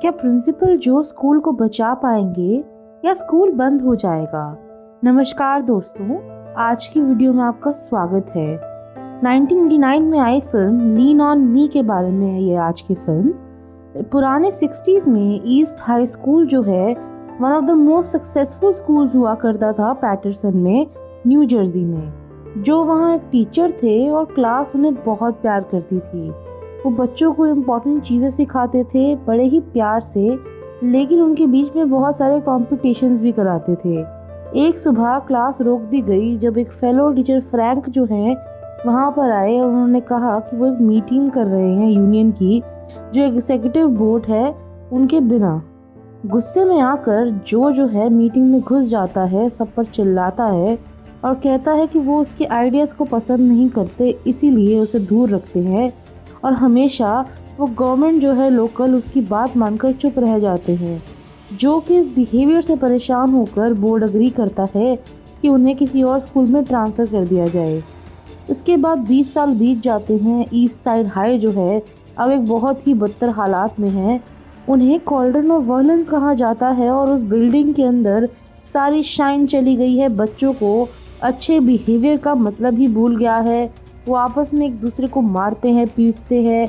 क्या प्रिंसिपल जो स्कूल को बचा पाएंगे या स्कूल बंद हो जाएगा? नमस्कार दोस्तों, आज की वीडियो में आपका स्वागत है। 1989 में आई फिल्म लीन ऑन मी के बारे में है ये आज की फिल्म। पुराने 60s में ईस्ट हाई स्कूल जो है one of the most successful schools हुआ करता था पैटरसन में, न्यू जर्सी में। जो वहाँ एक टीचर थे और क्लास उन्हें बहुत प्यार करती थी। वो बच्चों को इम्पोर्टेंट चीज़ें सिखाते थे बड़े ही प्यार से, लेकिन उनके बीच में बहुत सारे कॉम्पिटिशन्स भी कराते थे। एक सुबह क्लास रोक दी गई जब एक फेलो टीचर फ्रैंक जो हैं वहाँ पर आए और उन्होंने कहा कि वो एक मीटिंग कर रहे हैं यूनियन की, जो एग्जीक्यूटिव बोर्ड है उनके बिना। गुस्से में आकर जो है मीटिंग में घुस जाता है, सब पर चिल्लाता है और कहता है कि वो उसके आइडियाज़ को पसंद नहीं करते, इसीलिए उसे दूर रखते हैं और हमेशा वो गवर्नमेंट जो है लोकल उसकी बात मानकर चुप रह जाते हैं। जो कि इस बिहेवियर से परेशान होकर बोर्ड अग्री करता है कि उन्हें किसी और स्कूल में ट्रांसफ़र कर दिया जाए। उसके बाद 20 साल बीत जाते हैं। ईस्ट साइड हाई जो है अब एक बहुत ही बदतर हालात में है। उन्हें कॉल्डन ऑफ वायलेंस कहा जाता है और उस बिल्डिंग के अंदर सारी शाइन चली गई है। बच्चों को अच्छे बिहेवियर का मतलब ही भूल गया है। वो आपस में एक दूसरे को मारते हैं, पीटते हैं,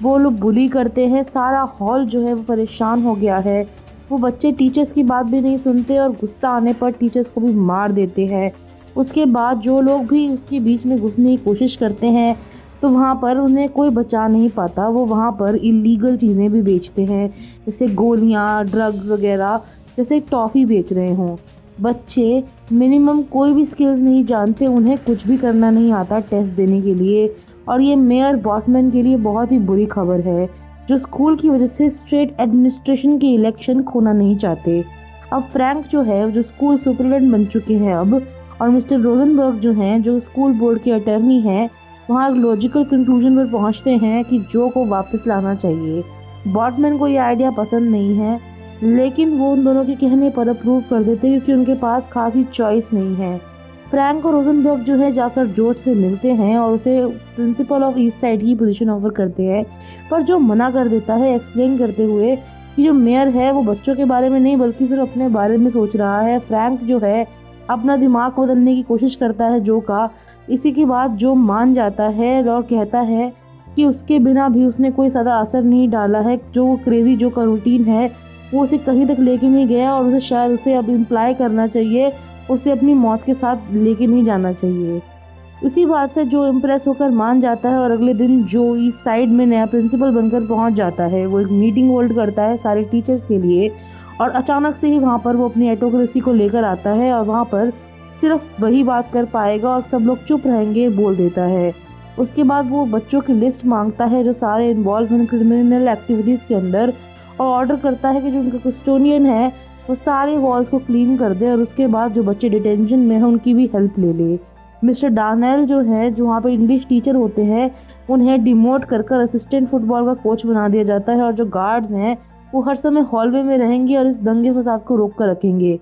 वो लोग बुली करते हैं। सारा हॉल जो है वो परेशान हो गया है। वो बच्चे टीचर्स की बात भी नहीं सुनते और गुस्सा आने पर टीचर्स को भी मार देते हैं। उसके बाद जो लोग भी उसके बीच में घुसने की कोशिश करते हैं तो वहाँ पर उन्हें कोई बचा नहीं पाता। वो वहाँ पर इलीगल चीज़ें भी बेचते हैं, जैसे गोलियाँ, ड्रग्स वगैरह, जैसे टॉफ़ी बेच रहे हों। बच्चे मिनिमम कोई भी स्किल्स नहीं जानते, उन्हें कुछ भी करना नहीं आता टेस्ट देने के लिए। और ये मेयर बॉटमैन के लिए बहुत ही बुरी खबर है, जो स्कूल की वजह से स्टेट एडमिनिस्ट्रेशन के इलेक्शन खोना नहीं चाहते। अब फ्रैंक जो है जो स्कूल सुपरिटेंडेंट बन चुके हैं अब, और मिस्टर रोजनबर्ग जो हैं जो स्कूल बोर्ड के अटर्नी हैं, वहाँ एक लॉजिकल कंक्लूजन पर पहुँचते हैं कि जो को वापस लाना चाहिए। बॉटमैन को ये आइडिया पसंद नहीं है, लेकिन वो उन दोनों के कहने पर अप्रूव कर देते हैं क्योंकि उनके पास खासी चॉइस नहीं है। फ्रैंक और रोजनबर्ग जो है जाकर जॉर्ज से मिलते हैं और उसे प्रिंसिपल ऑफ ईस्ट साइड की पोजीशन ऑफर करते हैं, पर जो मना कर देता है, एक्सप्लेन करते हुए कि जो मेयर है वो बच्चों के बारे में नहीं बल्कि सिर्फ अपने बारे में सोच रहा है। फ्रैंक जो है अपना दिमाग बदलने की कोशिश करता है जो का। इसी के बाद जो मान जाता है और कहता है कि उसके बिना भी उसने कोई ज़्यादा असर नहीं डाला है। जो क्रेजी जो का रूटीन है वो उसे कहीं तक लेके नहीं गया और उसे शायद उसे अब इम्प्लाई करना चाहिए, उसे अपनी मौत के साथ लेके नहीं जाना चाहिए। उसी बात से जो इम्प्रेस होकर मान जाता है और अगले दिन जो इस साइड में नया प्रिंसिपल बनकर पहुंच जाता है। वो एक मीटिंग होल्ड करता है सारे टीचर्स के लिए और अचानक से ही वहाँ पर वो अपनी एटोक्रेसी को लेकर आता है और वहाँ पर सिर्फ वही बात कर पाएगा और सब लोग चुप रहेंगे बोल देता है। उसके बाद वो बच्चों की लिस्ट मांगता है जो सारे इन्वॉल्व हैं क्रिमिनल एक्टिविटीज़ के अंदर, और ऑर्डर करता है कि जो उनका कस्टोडियन है वो सारे वॉल्स को क्लीन कर दे और उसके बाद जो बच्चे डिटेंशन में हैं उनकी भी हेल्प ले ले। मिस्टर डार्नेल जो है जो वहाँ पे इंग्लिश टीचर होते हैं, उन्हें डिमोट कर असिस्टेंट फुटबॉल का कोच बना दिया जाता है और जो गार्ड्स हैं वो हर समय हॉलवे में रहेंगे और इस दंगे फसाद को रोक कर रखेंगे।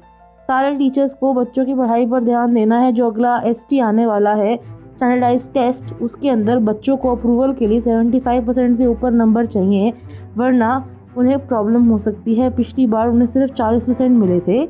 सारे टीचर्स को बच्चों की पढ़ाई पर ध्यान देना है। जो अगला ST आने वाला है, स्टैंडर्डाइज टेस्ट, उसके अंदर बच्चों को अप्रूवल के लिए 75% से ऊपर नंबर चाहिए, वरना उन्हें प्रॉब्लम हो सकती है। पिछली बार उन्हें सिर्फ 40% मिले थे।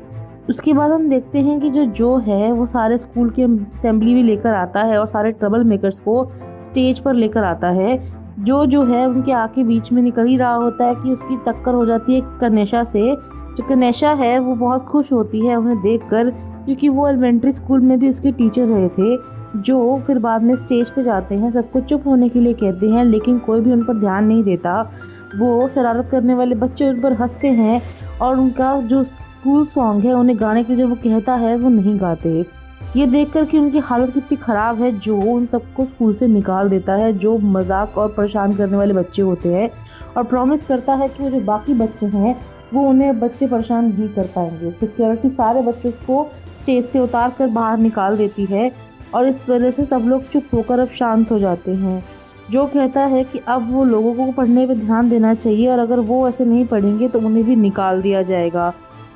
उसके बाद हम देखते हैं कि जो है वो सारे स्कूल की असेंबली भी लेकर आता है और सारे ट्रबल मेकर्स को स्टेज पर लेकर आता है। जो है उनके आके बीच में निकल ही रहा होता है कि उसकी टक्कर हो जाती है कनेशा से। जो कनेशा है वो बहुत खुश होती है उन्हें देखकर, क्योंकि वो एलिमेंट्री स्कूल में भी उसके टीचर रहे थे। जो फिर बाद में स्टेज पे जाते हैं, सबको चुप होने के लिए कहते हैं, लेकिन कोई भी उन पर ध्यान नहीं देता। वो शरारत करने वाले बच्चे उन पर हंसते हैं और उनका जो स्कूल सॉन्ग है उन्हें गाने के लिए जो वो कहता है वो नहीं गाते। ये देखकर कि उनकी हालत कितनी ख़राब है, जो उन सबको स्कूल से निकाल देता है, जो मजाक और परेशान करने वाले बच्चे होते हैं, और प्रॉमिस करता है कि वो जो बाकी बच्चे हैं वो उन्हें बच्चे परेशान नहीं कर पाएंगे। सिक्योरिटी सारे बच्चों को स्टेज से उतार कर बाहर निकाल देती है और इस वजह से सब लोग चुप होकर अब शांत हो जाते हैं। जो कहता है कि अब वो लोगों को पढ़ने पे ध्यान देना चाहिए और अगर वो ऐसे नहीं पढ़ेंगे तो उन्हें भी निकाल दिया जाएगा।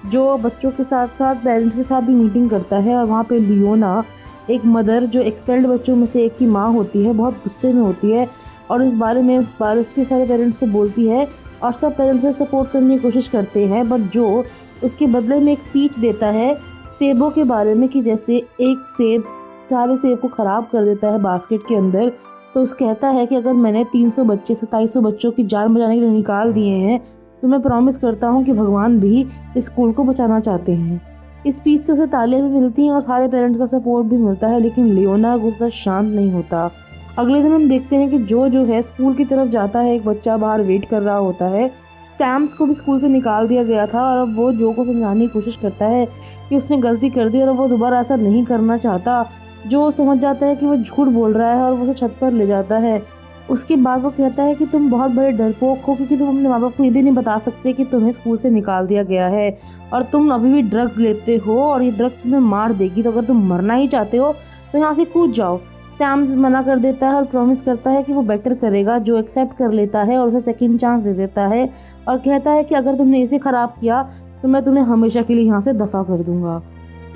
जो बच्चों के साथ साथ पेरेंट्स के साथ भी मीटिंग करता है और वहाँ पे लियोना, एक मदर जो एक्सपेल्ड बच्चों में से एक की माँ होती है, बहुत गुस्से में होती है और इस बारे में के सारे पेरेंट्स को बोलती है और सब पेरेंट्स उसे सपोर्ट करने की कोशिश करते हैं, बट जो उसके बदले में एक स्पीच देता है सेबों के बारे में कि जैसे एक सेब सारे सेब को ख़राब कर देता है बास्केट के अंदर। तो उस कहता है कि अगर मैंने 300 बच्चे 2700 बच्चों की जान बचाने के लिए निकाल दिए हैं तो मैं प्रॉमिस करता हूँ कि भगवान भी इस स्कूल को बचाना चाहते हैं। इस स्पीच से उसे तालियां भी मिलती हैं और सारे पेरेंट्स का सपोर्ट भी मिलता है, लेकिन लियोना गुस्सा शांत नहीं होता। अगले दिन हम देखते हैं कि जो है स्कूल की तरफ जाता है। एक बच्चा बाहर वेट कर रहा होता है। सैम्स को भी स्कूल से निकाल दिया गया था और अब वो जो को समझाने की कोशिश करता है कि उसने गलती कर दी और वो दोबारा ऐसा नहीं करना चाहता। जो समझ जाता है कि वो झूठ बोल रहा है और वो उसे छत पर ले जाता है। उसके बाद वो कहता है कि तुम बहुत बड़े डरपोक हो, क्योंकि तुम अपने माँ बाप को ये भी नहीं बता सकते कि तुम्हें स्कूल से निकाल दिया गया है और तुम अभी भी ड्रग्स लेते हो और ये ड्रग्स तुम्हें मार देगी। तो अगर तुम मरना ही चाहते हो तो यहाँ से कूद जाओ। सैम्स मना कर देता है और प्रॉमिस करता है कि वो बेटर करेगा। जो एक्सेप्ट कर लेता है और उसे सेकंड चांस दे देता है और कहता है कि अगर तुमने इसे ख़राब किया तो मैं तुम्हें हमेशा के लिए यहाँ से दफ़ा कर दूंगा।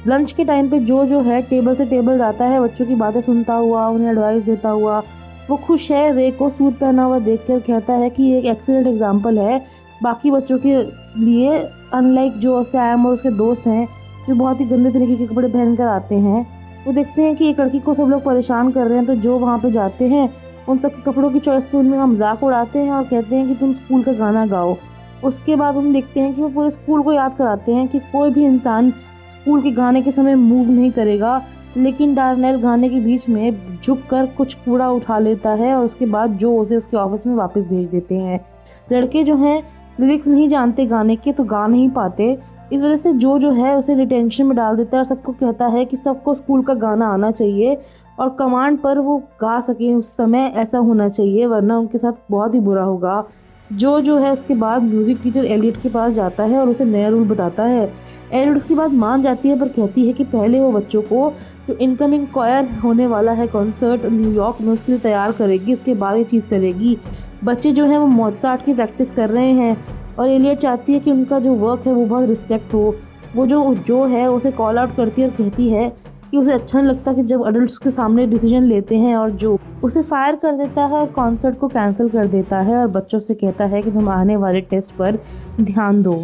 लंच के टाइम पे जो है टेबल से टेबल जाता है, बच्चों की बातें सुनता हुआ, उन्हें एडवाइस देता हुआ। वो खुश है। रे को सूट पहना हुआ देखकर कहता है कि ये एक एक्सीलेंट एग्जाम्पल है बाकी बच्चों के लिए, अनलाइक जो सैम और उसके दोस्त हैं जो बहुत ही गंदे तरीके के कपड़े पहनकर आते हैं। वो देखते हैं कि एक लड़की को सब लोग परेशान कर रहे हैं, तो जो वहाँ पे जाते हैं उन सब के कपड़ों की चॉइस पे उनमें मजाक उड़ाते हैं और कहते हैं कि तुम स्कूल का गाना गाओ। उसके बाद हम देखते हैं कि वो पूरे स्कूल को याद कराते हैं कि कोई भी इंसान स्कूल के गाने के समय मूव नहीं करेगा, लेकिन डार्नेल गाने के बीच में झुककर कुछ कूड़ा उठा लेता है और उसके बाद जो उसे उसके ऑफिस में वापस भेज देते हैं। लड़के जो हैं लिरिक्स नहीं जानते गाने के, तो गा नहीं पाते। इस वजह से जो है उसे डिटेंशन में डाल देता है और सबको कहता है कि सबको स्कूल का गाना आना चाहिए और कमांड पर वो गा सकें उस समय ऐसा होना चाहिए, वरना उनके साथ बहुत ही बुरा होगा। जो है उसके बाद म्यूज़िक टीचर एलियट के पास जाता है और उसे नया रूल बताता है। एलियट उसके बाद मान जाती है, पर कहती है कि पहले वो बच्चों को जो इनकमिंग क्वायर होने वाला है कॉन्सर्ट न्यूयॉर्क में उसके लिए तैयार करेगी, उसके बाद ये चीज़ करेगी। बच्चे जो हैं वो मोज़ार्ट की प्रैक्टिस कर रहे हैं और एलियट चाहती है कि उनका जो वर्क है वो बहुत रिस्पेक्ट हो। वो जो है उसे कॉल आउट करती है और कहती है कि उसे अच्छा नहीं लगता कि जब अडल्ट्स के सामने डिसीजन लेते हैं, और जो उसे फायर कर देता है और कॉन्सर्ट को कैंसिल कर देता है और बच्चों से कहता है कि तुम आने वाले टेस्ट पर ध्यान दो।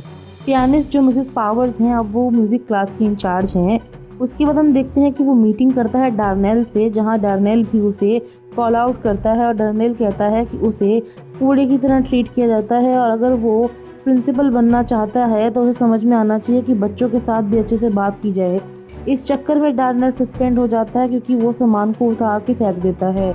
पियानिस्ट जो मिसेस पावर्स हैं, अब वो म्यूज़िक क्लास की इंचार्ज हैं। उसके बाद हम देखते हैं कि वो मीटिंग करता है डार्नेल से, जहाँ डार्नेल भी उसे कॉल आउट करता है और डार्नेल कहता है कि उसे कूड़े की तरह ट्रीट किया जाता है और अगर वो प्रिंसिपल बनना चाहता है तो उसे समझ में आना चाहिए कि बच्चों के साथ भी अच्छे से बात की जाए। इस चक्कर में डार्नेल सस्पेंड हो जाता है क्योंकि वो सामान को उठा के फेंक देता है।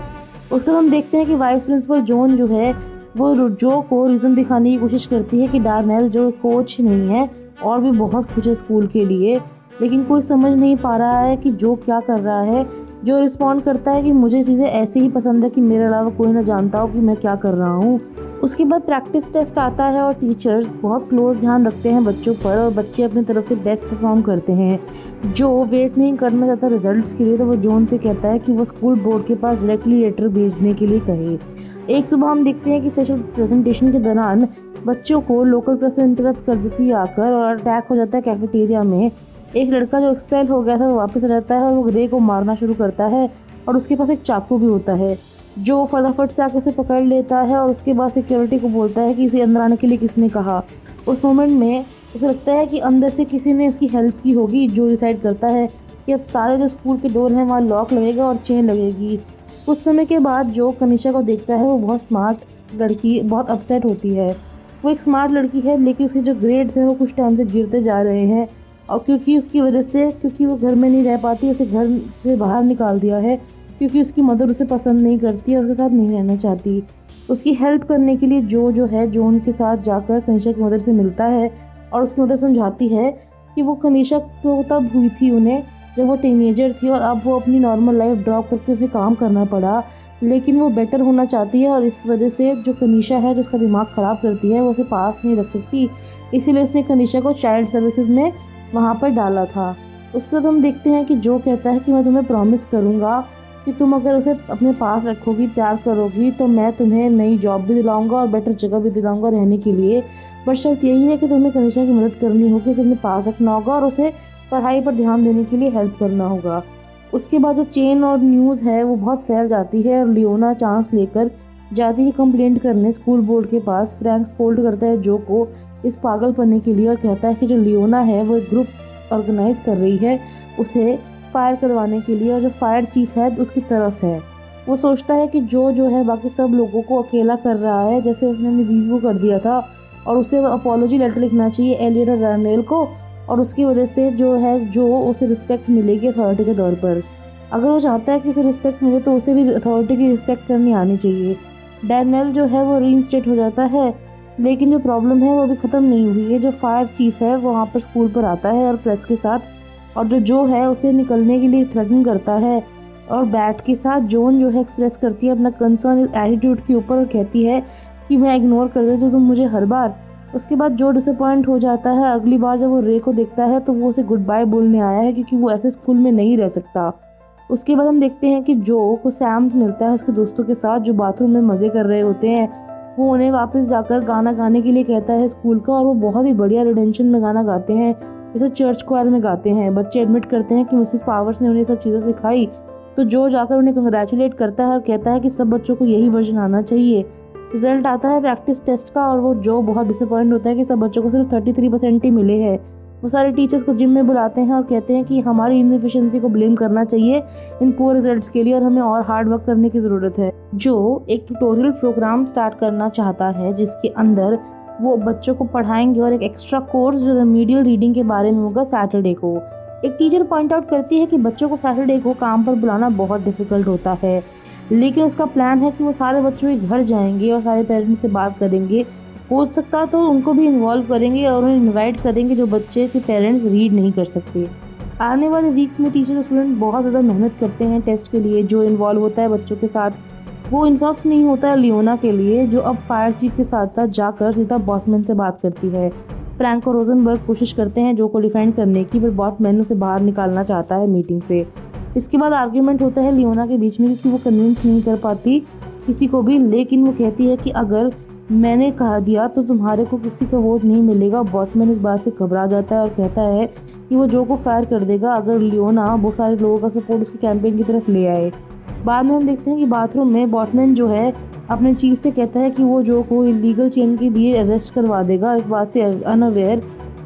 उसके बाद हम देखते हैं कि वाइस प्रिंसिपल जॉन जो है वो जो को रीज़न दिखाने की कोशिश करती है कि डार्नेल जो कोच नहीं है और भी बहुत कुछ है स्कूल के लिए, लेकिन कोई समझ नहीं पा रहा है कि जो क्या कर रहा है। जो रिस्पॉन्ड करता है कि मुझे चीज़ें ऐसे ही पसंद है कि मेरे अलावा कोई ना जानता हो कि मैं क्या कर रहा हूँ। उसके बाद प्रैक्टिस टेस्ट आता है और टीचर्स बहुत क्लोज ध्यान रखते हैं बच्चों पर और बच्चे अपनी तरफ से बेस्ट परफॉर्म करते हैं। जो वेट नहीं करना चाहता रिजल्ट्स के लिए, तो वो जॉन से कहता है कि वो स्कूल बोर्ड के पास डायरेक्टली लेटर भेजने के लिए कहे। एक सुबह हम देखते हैं कि स्पेशल प्रेजेंटेशन के दौरान बच्चों को लोकल प्रेस इंटरप्ट कर देती है आकर और अटैक हो जाता है कैफेटेरिया में। एक लड़का जो एक्सपेल हो गया था वो वापस आ जाता है और वो रे को मारना शुरू करता है और उसके पास एक चाकू भी होता है। जो फटाफट से आके उसे पकड़ लेता है और उसके बाद सिक्योरिटी को बोलता है कि इसे अंदर आने के लिए किसने कहा। उस मोमेंट में उसे लगता है कि अंदर से किसी ने उसकी हेल्प की होगी। जो डिसाइड करता है कि अब सारे जो स्कूल के डोर हैं वहाँ लॉक लगेगा और चेन लगेगी। कुछ समय के बाद जो कनिशा को देखता है वो बहुत स्मार्ट लड़की बहुत अपसेट होती है। वो एक स्मार्ट लड़की है, लेकिन उसके जो ग्रेड्स हैं वो कुछ टाइम से गिरते जा रहे हैं और क्योंकि उसकी वजह से क्योंकि वो घर में नहीं रह पाती, उसे घर से बाहर निकाल दिया है क्योंकि उसकी मदर उसे पसंद नहीं करती और उसके साथ नहीं रहना चाहती। उसकी हेल्प करने के लिए जो है जॉन के साथ जाकर कनिशा की मदर से मिलता है और उसकी मदर समझाती है कि वो कनिशा को तब हुई थी उन्हें जब वो टीनेजर थी और अब वो अपनी नॉर्मल लाइफ ड्रॉप करके उसे काम करना पड़ा, लेकिन वो बेटर होना चाहती है और इस वजह से जो कनिशा है जो उसका दिमाग ख़राब करती है वो उसे पास नहीं रख सकती, इसीलिए उसने कनिशा को चाइल्ड सर्विसेज में वहाँ पर डाला था। उसके बाद हम देखते हैं कि जो कहता है कि मैं तुम्हें प्रॉमिस करूँगा कि तुम अगर उसे अपने पास रखोगी, प्यार करोगी, तो मैं तुम्हें नई जॉब भी दिलाऊंगा और बेटर जगह भी दिलाऊंगा रहने के लिए। पर शर्त यही है कि तुम्हें कनिशा की मदद करनी होगी, उसे अपने पास रखना होगा और उसे पढ़ाई पर ध्यान देने के लिए हेल्प करना होगा। उसके बाद जो चेन और न्यूज़ है वो बहुत फैल जाती है और लियोना चांस लेकर जाती है कंप्लेंट करने स्कूल बोर्ड के पास। फ्रैंक स्कोल्ड करता है जो को इस पागलपने के लिए और कहता है कि जो लियोना है वो एक ग्रुप ऑर्गेनाइज कर रही है उसे फायर करवाने के लिए, और जो फायर चीफ है उसकी तरफ है। वो सोचता है कि जो है बाकी सब लोगों को अकेला कर रहा है जैसे उसने अपनी बीवी को कर दिया था, और उसे अपॉलॉजी लेटर लिखना चाहिए एलियट और रैंडेल को, और उसकी वजह से जो उसे रिस्पेक्ट मिलेगी अथॉरिटी के तौर पर। अगर वो चाहता है कि उसे रिस्पेक्ट मिले तो उसे भी अथॉरिटी की रिस्पेक्ट करनी आनी चाहिए। डैनियल जो है वो रीइंस्टेट हो जाता है, लेकिन जो प्रॉब्लम है वो अभी ख़त्म नहीं हुई है। जो फायर चीफ है वो वहाँ पर स्कूल पर आता है और प्रेस के साथ, और जो है उसे निकलने के लिए थ्रेटन करता है, और बैट के साथ जॉन जो है एक्सप्रेस करती है अपना कंसर्न इस एटीट्यूड के ऊपर और कहती है कि मैं इग्नोर कर देती हूँ तुम मुझे हर बार। उसके बाद जो डिसअपॉइंट हो जाता है, अगली बार जब वो रे को देखता है तो वो उसे गुड बाय बोलने आया है क्योंकि वो ऐसे स्कूल में नहीं रह सकता। उसके बाद हम देखते हैं कि जो को सैम मिलता है उसके दोस्तों के साथ जो बाथरूम में मज़े कर रहे होते हैं। वो उन्हें वापस जाकर गाना गाने के लिए कहता है स्कूल का, और वो बहुत ही बढ़िया रिडेंशन में गाना गाते हैं जैसे चर्च क्वायर में गाते हैं। बच्चे एडमिट करते हैं कि मिसेस पावर्स ने उन्हें सब चीज़ें सिखाई, तो जो जाकर उन्हें कंग्रेचुलेट करता है और कहता है कि सब बच्चों को यही वर्जन आना चाहिए। रिजल्ट आता है प्रैक्टिस टेस्ट का, और वो जो बहुत डिसअपॉइंट होता है कि सब बच्चों को सिर्फ 33% ही मिले हैं। वो सारे टीचर्स को जिम में बुलाते हैं और कहते हैं कि हमारी इनएफिशिएंसी को ब्लेम करना चाहिए इन पुअर रिजल्ट्स के लिए, और हमें और हार्ड वर्क करने की ज़रूरत है। जो एक ट्यूटोरियल प्रोग्राम स्टार्ट करना चाहता है जिसके अंदर वो बच्चों को पढ़ाएंगे, और एक एक्स्ट्रा कोर्स जो रेमेडियल रीडिंग के बारे में होगा सैटरडे को। एक टीचर पॉइंट आउट करती है कि बच्चों को सैटरडे को काम पर बुलाना बहुत डिफिकल्ट होता है, लेकिन उसका प्लान है कि वो सारे बच्चों के घर जाएंगे और सारे पेरेंट्स से बात करेंगे। हो सकता तो उनको भी इन्वॉल्व करेंगे और उन्हें इनवाइट करेंगे जो बच्चे के पेरेंट्स रीड नहीं कर सकते। आने वाले वीक्स में टीचर और स्टूडेंट बहुत ज़्यादा मेहनत करते हैं टेस्ट के लिए। जो इन्वॉल्व होता है बच्चों के साथ वो इन्वॉल्व नहीं होता है लियोना के लिए, जो अब फायर चीफ के साथ साथ जाकर सीधा बॉटमैन से बात करती है। फ्रैंक और रोजनबर्ग कोशिश करते हैं जो को डिफेंड करने की, पर बॉटमैन उसे बाहर निकालना चाहता है मीटिंग से। इसके बाद आर्ग्यूमेंट होता है लियोना के बीच में क्योंकि वो कन्विंस नहीं कर पाती किसी को भी, लेकिन वो कहती है कि अगर मैंने कहा दिया तो तुम्हारे को किसी का वोट नहीं मिलेगा। बॉटमैन इस बात से घबरा जाता है और कहता है कि वो जो को फायर कर देगा अगर लियोना बहुत सारे लोगों का सपोर्ट उसके कैंपेन की तरफ ले आए। बाद में हम देखते हैं कि बाथरूम में बॉटमैन जो है अपने चीफ से कहता है कि वो जो को इलीगल चेन के लिए अरेस्ट करवा देगा, इस बात से अनअवेयर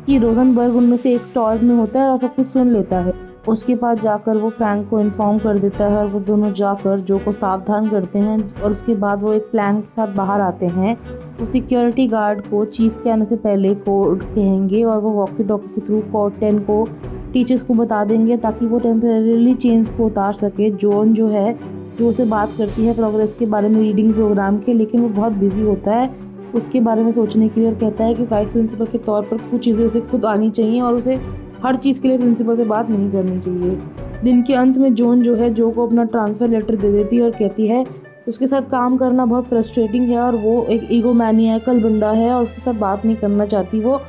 कि रोजनबर्ग उनमें से एक स्टॉल में होता है और सब कुछ सुन लेता है। उसके बाद जाकर वो फ्रैंक को इन्फॉर्म कर देता है और वो दोनों जाकर जो को सावधान करते हैं, और उसके बाद वो एक प्लान के साथ बाहर आते हैं। वो सिक्योरिटी गार्ड को चीफ के आने से पहले कोड कहेंगे और वो वॉकी टॉकी के थ्रू कोड 10 को टीचर्स को बता देंगे ताकि वो टेम्परेरीली चेन्स को उतार सके। जॉन जो है जो उसे बात करती है प्रोग्रेस के बारे में रीडिंग प्रोग्राम के, लेकिन वो बहुत बिजी होता है उसके बारे में सोचने के लिए और कहता है कि वाइस प्रिंसिपल के तौर पर कुछ चीज़ें उसे खुद आनी चाहिए और उसे हर चीज़ के लिए प्रिंसिपल से बात नहीं करनी चाहिए। दिन के अंत में जॉन जो है जो को अपना ट्रांसफ़र लेटर दे देती है और कहती है उसके साथ काम करना बहुत फ्रस्ट्रेटिंग है और वो एक ईगोमैनियाकल बंदा है और उसके साथ बात नहीं करना चाहती वो,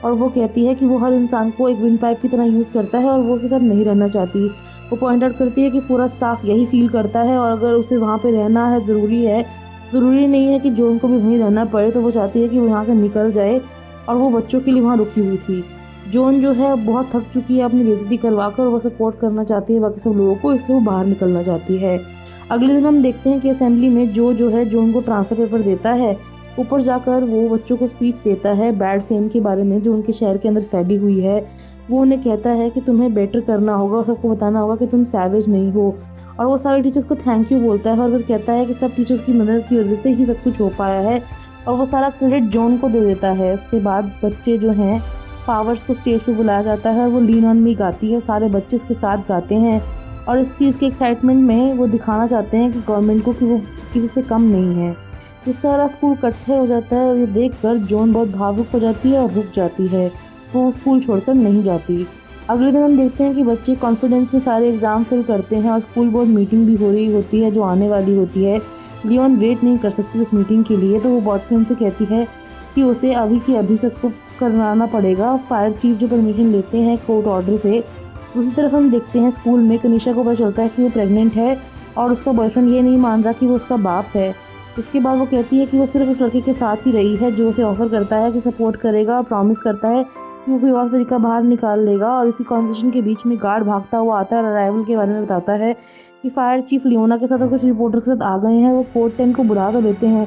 और वो कहती है कि वो हर इंसान को एक विंड पाइप की तरह यूज़ करता है और वो उसके साथ नहीं रहना चाहती। वो पॉइंट आउट करती है कि पूरा स्टाफ यही फील करता है और अगर उसे वहाँ पे रहना है ज़रूरी नहीं है कि जॉन को भी वहीं रहना पड़े, तो वो चाहती है कि वो यहाँ से निकल जाए और वो बच्चों के लिए वहाँ रुकी हुई थी। जॉन जो है बहुत थक चुकी है अपनी बेइज्जती करवा कर, वो सपोर्ट करना चाहती है बाकी सब लोगों को, इसलिए वो बाहर निकलना चाहती है। अगले दिन हम देखते हैं कि असेंबली में जो है जॉन को ट्रांसफ़र पेपर देता है। ऊपर जाकर वो बच्चों को स्पीच देता है बैड फेम के बारे में जो उनके शहर के अंदर फैली हुई है। वो उन्हें कहता है कि तुम्हें बेटर करना होगा और सबको बताना होगा कि तुम सैवेज नहीं हो, और वो सारे टीचर्स को थैंक यू बोलता है और फिर कहता है कि सब टीचर्स की मदद की वजह से ही सब कुछ हो पाया है, और वो सारा क्रेडिट जॉन को दे देता है। उसके बाद बच्चे जो हैं पावर्स को स्टेज पे बुलाया जाता है और वो लीन ऑन मी गाती है, सारे बच्चे उसके साथ गाते हैं और इस चीज़ के एक्साइटमेंट में वो दिखाना चाहते हैं कि गवर्नमेंट को कि वो किसी से कम नहीं है। ये सारा स्कूल इकट्ठे हो जाता है और ये देखकर जॉन बहुत भावुक हो जाती है और रुक जाती है, वो स्कूल छोड़कर नहीं जाती। अगले दिन हम देखते हैं कि बच्चे कॉन्फिडेंस में सारे एग्ज़ाम फिल करते हैं और स्कूल बोर्ड मीटिंग भी हो रही होती है जो आने वाली होती है। लियोन वेट नहीं कर सकती उस मीटिंग के लिए, तो वो बॉटमैन से कहती है कि उसे अभी की अभी सबको करवाना पड़ेगा। फायर चीफ जो परमिशन लेते हैं कोर्ट ऑर्डर से। दूसरी तरफ हम देखते हैं स्कूल में कनिशा को पता चलता है कि वो प्रेग्नेंट है और उसका बॉयफ्रेंड ये नहीं मान रहा कि वो उसका बाप है। उसके बाद वो कहती है कि वो सिर्फ उस लड़के के साथ ही रही है जो उसे ऑफ़र करता है कि सपोर्ट करेगा और प्रॉमिस करता है कि वो कोई और तरीका बाहर निकाल लेगा। और इसी कॉन्वर्सेशन के बीच में गार्ड भागता हुआ आता है और अराइवल के बारे में बताता है कि फायर चीफ लियोना के साथ और कुछ रिपोर्टर के साथ आ गए हैं। वो कोर्ट टेन को बुला कर लेते हैं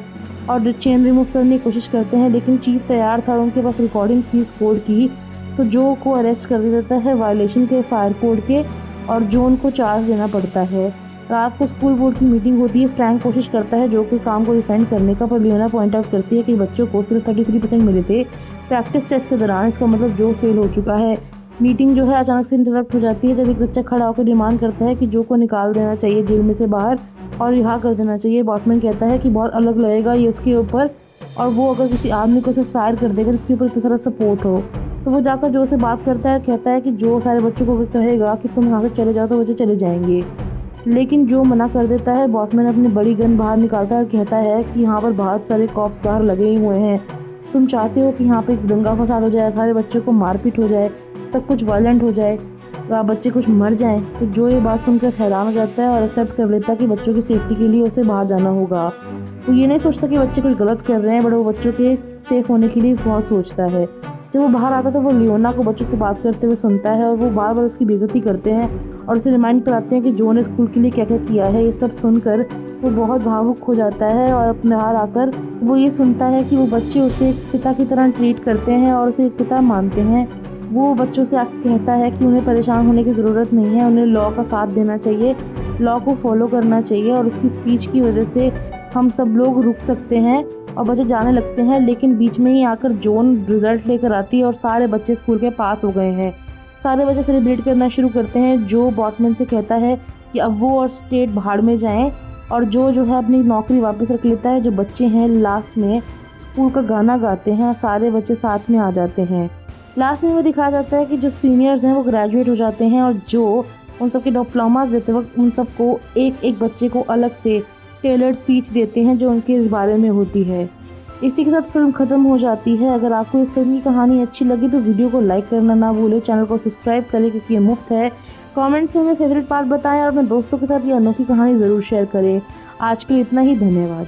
और चेन रिमूव करने की कोशिश करते हैं, लेकिन चीफ तैयार था और उनके पास रिकॉर्डिंग थी इस कोड की। तो जो को अरेस्ट कर दिया जाता है वायलेशन के फायर कोड के, और जोन को चार्ज लेना पड़ता है। रात को स्कूल बोर्ड की मीटिंग होती है। फ्रैंक कोशिश करता है जो के काम को डिफेंड करने का, पर लियोना पॉइंट आउट करती है कि बच्चों को सिर्फ 33% मिले थे प्रैक्टिस टेस्ट के दौरान, इसका मतलब जो फेल हो चुका है। मीटिंग जो है अचानक से इंटरप्ट हो जाती है जब एक बच्चा खड़ा होकर डिमांड करता है कि जो को निकाल देना चाहिए जेल में से बाहर और रिहा कर देना चाहिए। बॉटमैन कहता है कि बहुत अलग लगेगा ये उसके ऊपर, और वो अगर किसी आदमी को सिर्फ फायर कर देगा जिसके ऊपर इतना सारा सपोर्ट हो। तो वो जाकर जो से बात करता है, कहता है कि जो सारे बच्चों को कहेगा कि तुम यहाँ से चले जाओ तो बच्चे चले जाएंगे, लेकिन जो मना कर देता है। बॉटमैन अपनी बड़ी गन बाहर निकालता है और कहता है कि यहाँ पर बहुत सारे कॉप्स बाहर लगे ही हुए हैं, तुम चाहते हो कि यहाँ पे एक दंगा फसाद हो जाए, सारे बच्चों को मारपीट हो जाए, तब कुछ वायलेंट हो जाए, बच्चे कुछ मर जाएं। तो जो ये बात सुनकर हैरान हो जाता है और एक्सेप्ट कर लेता है कि बच्चों की सेफ्टी के लिए उसे बाहर जाना होगा। तो ये नहीं सोचता कि बच्चे कुछ गलत कर रहे हैं, बट वो बच्चों के सेफ होने के लिए बहुत सोचता है। जब वो बाहर आता है तो वो लियोना को बच्चों से बात करते हुए सुनता है और वो बार बार उसकी बेइज्जती करते हैं और उसे रिमाइंड कराते हैं कि जो ने स्कूल के लिए क्या क्या किया है। ये सब सुनकर वो बहुत भावुक हो जाता है और अपने बाहर आकर वो ये सुनता है कि वो बच्चे उसे एक पिता की तरह ट्रीट करते हैं और उसे एक पिता मानते हैं। वो बच्चों से आके कहता है कि उन्हें परेशान होने की ज़रूरत नहीं है, उन्हें लॉ का साथ देना चाहिए, लॉ को फॉलो करना चाहिए, और उसकी स्पीच की वजह से हम सब लोग रुक सकते हैं और बच्चे जाने लगते हैं। लेकिन बीच में ही आकर जोन रिजल्ट लेकर आती है और सारे बच्चे स्कूल के पास हो गए हैं। सारे बच्चे सेलिब्रेट करना शुरू करते हैं। जो बॉटमैन से कहता है कि अब वो और स्टेट भाड़ में जाएं, और जो है अपनी नौकरी वापस रख लेता है। जो बच्चे हैं लास्ट में स्कूल का गाना गाते हैं और सारे बच्चे साथ में आ जाते हैं। लास्ट में दिखाया जाता है कि जो सीनियर्स हैं वो ग्रेजुएट हो जाते हैं और जो उन सबके डिप्लोमास देते वक्त उन सबको एक एक बच्चे को अलग से टेलर्ड स्पीच देते हैं जो उनके बारे में होती है। इसी के साथ फिल्म ख़त्म हो जाती है। अगर आपको इस फिल्म की कहानी अच्छी लगी तो वीडियो को लाइक करना ना भूलें, चैनल को सब्सक्राइब करें क्योंकि ये मुफ्त है। कमेंट्स में हमें फेवरेट पार्ट बताएं और अपने दोस्तों के साथ ये अनोखी कहानी ज़रूर शेयर करें। आज के लिए इतना ही, धन्यवाद।